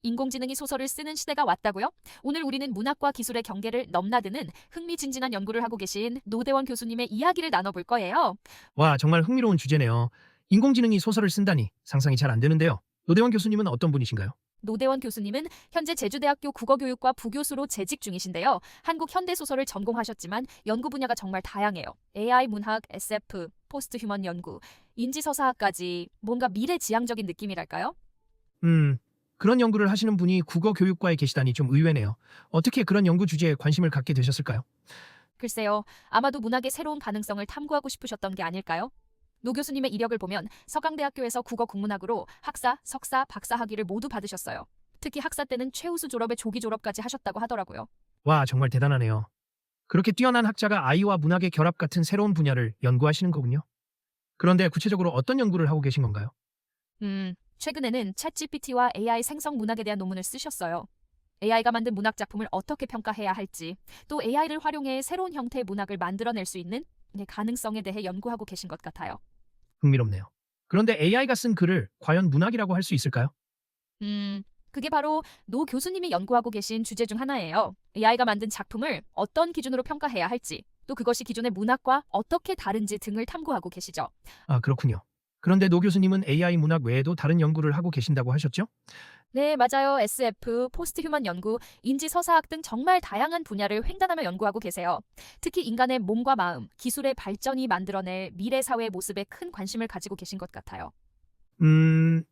인공지능이 소설을 쓰는 시대가 왔다고요? 오늘 우리는 문학과 기술의 경계를 넘나드는 흥미진진한 연구를 하고 계신 노대원 교수님의 이야기를 나눠볼 거예요. 와, 정말 흥미로운 주제네요. 인공지능이 소설을 쓴다니 상상이 잘 안 되는데요. 노대원 교수님은 어떤 분이신가요? 노대원 교수님은 현재 제주대학교 국어교육과 부교수로 재직 중이신데요. 한국 현대소설을 전공하셨지만 연구 분야가 정말 다양해요. AI 문학, SF, 포스트 휴먼 연구, 인지서사학까지 뭔가 미래지향적인 느낌이랄까요? 그런 연구를 하시는 분이 국어 교육과에 계시다니 좀 의외네요. 어떻게 그런 연구 주제에 관심을 갖게 되셨을까요? 글쎄요, 아마도 문학의 새로운 가능성을 탐구하고 싶으셨던 게 아닐까요? 노 교수님의 이력을 보면 서강대학교에서 국어 국문학으로 학사, 석사, 박사 학위를 모두 받으셨어요. 특히 학사 때는 최우수 졸업에 조기 졸업까지 하셨다고 하더라고요. 와, 정말 대단하네요. 그렇게 뛰어난 학자가 아이와 문학의 결합 같은 새로운 분야를 연구하시는 거군요. 그런데 구체적으로 어떤 연구를 하고 계신 건가요? 최근에는 챗GPT와 AI 생성 문학에 대한 논문을 쓰셨어요. AI가 만든 문학 작품을 어떻게 평가해야 할지, 또 AI를 활용해 새로운 형태의 문학을 만들어낼 수 있는 가능성에 대해 연구하고 계신 것 같아요. 흥미롭네요. 그런데 AI가 쓴 글을 과연 문학이라고 할 수 있을까요? 그게 바로 노 교수님이 연구하고 계신 주제 중 하나예요. AI가 만든 작품을 어떤 기준으로 평가해야 할지, 또 그것이 기존의 문학과 어떻게 다른지 등을 탐구하고 계시죠. 아, 그렇군요. 그런데 노 교수님은 AI 문학 외에도 다른 연구를 하고 계신다고 하셨죠? 네, 맞아요. SF, 포스트 휴먼 연구, 인지 서사학 등 정말 다양한 분야를 횡단하며 연구하고 계세요. 특히 인간의 몸과 마음, 기술의 발전이 만들어낼 미래 사회의 모습에 큰 관심을 가지고 계신 것 같아요. 음,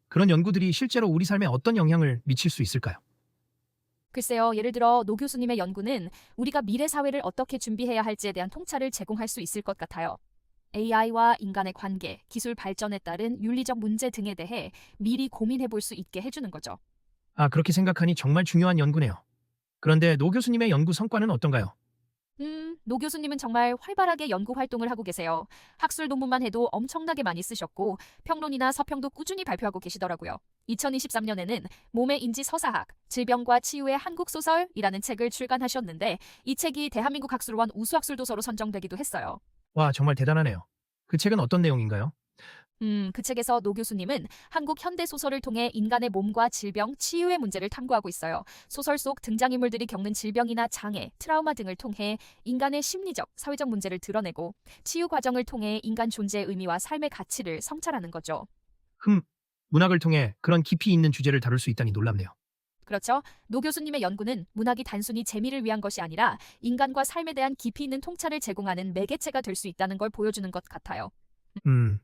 그런 연구들이 실제로 우리 삶에 어떤 영향을 미칠 수 있을까요? 글쎄요, 예를 들어 노 교수님의 연구는 우리가 미래 사회를 어떻게 준비해야 할지에 대한 통찰을 제공할 수 있을 것 같아요. AI와 인간의 관계, 기술 발전에 따른 윤리적 문제 등에 대해 미리 고민해 볼 수 있게 해주는 거죠. 아, 그렇게 생각하니 정말 중요한 연구네요. 그런데 노 교수님의 연구 성과는 어떤가요? 노 교수님은 정말 활발하게 연구 활동을 하고 계세요. 학술 논문만 해도 엄청나게 많이 쓰셨고 평론이나 서평도 꾸준히 발표하고 계시더라고요. 2023년에는 몸의 인지 서사학, 질병과 치유의 한국 소설이라는 책을 출간하셨는데 이 책이 대한민국 학술원 우수학술 도서로 선정되기도 했어요. 와, 정말 대단하네요. 그 책은 어떤 내용인가요? 그 책에서 노 교수님은 한국 현대 소설을 통해 인간의 몸과 질병, 치유의 문제를 탐구하고 있어요. 소설 속 등장인물들이 겪는 질병이나 장애, 트라우마 등을 통해 인간의 심리적, 사회적 문제를 드러내고 치유 과정을 통해 인간 존재의 의미와 삶의 가치를 성찰하는 거죠. 흠, 문학을 통해 그런 깊이 있는 주제를 다룰 수 있다니 놀랍네요. 그렇죠. 노 교수님의 연구는 문학이 단순히 재미를 위한 것이 아니라 인간과 삶에 대한 깊이 있는 통찰을 제공하는 매개체가 될 수 있다는 걸 보여주는 것 같아요. 음,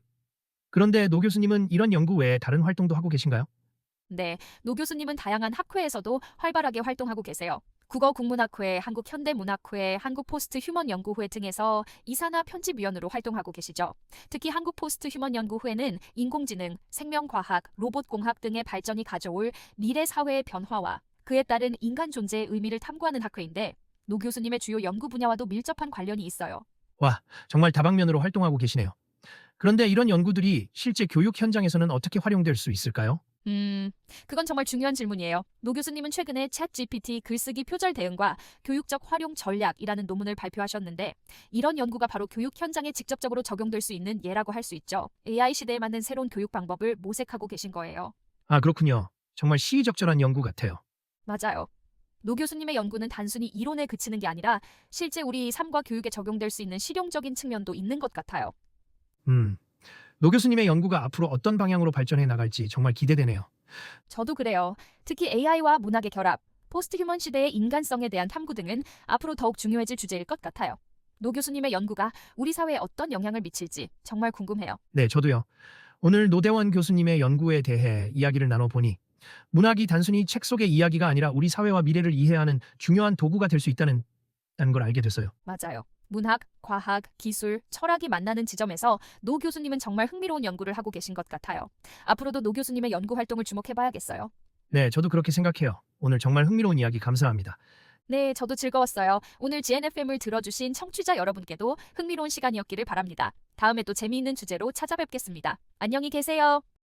그런데 노 교수님은 이런 연구 외에 다른 활동도 하고 계신가요? 네, 노 교수님은 다양한 학회에서도 활발하게 활동하고 계세요. 국어국문학회, 한국현대문학회, 한국포스트휴먼연구회 등에서 이사나 편집위원으로 활동하고 계시죠. 특히 한국포스트휴먼연구회는 인공지능, 생명과학, 로봇공학 등의 발전이 가져올 미래 사회의 변화와 그에 따른 인간 존재의 의미를 탐구하는 학회인데 노 교수님의 주요 연구 분야와도 밀접한 관련이 있어요. 와, 정말 다방면으로 활동하고 계시네요. 그런데 이런 연구들이 실제 교육 현장에서는 어떻게 활용될 수 있을까요? 그건 정말 중요한 질문이에요. 노 교수님은 최근에 챗 GPT 글쓰기 표절 대응과 교육적 활용 전략이라는 논문을 발표하셨는데 이런 연구가 바로 교육 현장에 직접적으로 적용될 수 있는 예라고 할 수 있죠. AI 시대에 맞는 새로운 교육 방법을 모색하고 계신 거예요. 아, 그렇군요. 정말 시의적절한 연구 같아요. 맞아요. 노 교수님의 연구는 단순히 이론에 그치는 게 아니라 실제 우리 삶과 교육에 적용될 수 있는 실용적인 측면도 있는 것 같아요. 음, 노 교수님의 연구가 앞으로 어떤 방향으로 발전해 나갈지 정말 기대되네요. 저도 그래요. 특히 AI와 문학의 결합, 포스트 휴먼 시대의 인간성에 대한 탐구 등은 앞으로 더욱 중요해질 주제일 것 같아요. 노 교수님의 연구가 우리 사회에 어떤 영향을 미칠지 정말 궁금해요. 네, 저도요. 오늘 노대원 교수님의 연구에 대해 이야기를 나눠보니 문학이 단순히 책 속의 이야기가 아니라 우리 사회와 미래를 이해하는 중요한 도구가 될 수 있다는 걸 알게 됐어요. 맞아요. 문학, 과학, 기술, 철학이 만나는 지점에서 노 교수님은 정말 흥미로운 연구를 하고 계신 것 같아요. 앞으로도 노 교수님의 연구 활동을 주목해봐야겠어요. 네, 저도 그렇게 생각해요. 오늘 정말 흥미로운 이야기 감사합니다. 네, 저도 즐거웠어요. 오늘 GNFM을 들어주신 청취자 여러분께도 흥미로운 시간이었기를 바랍니다. 다음에 또 재미있는 주제로 찾아뵙겠습니다. 안녕히 계세요.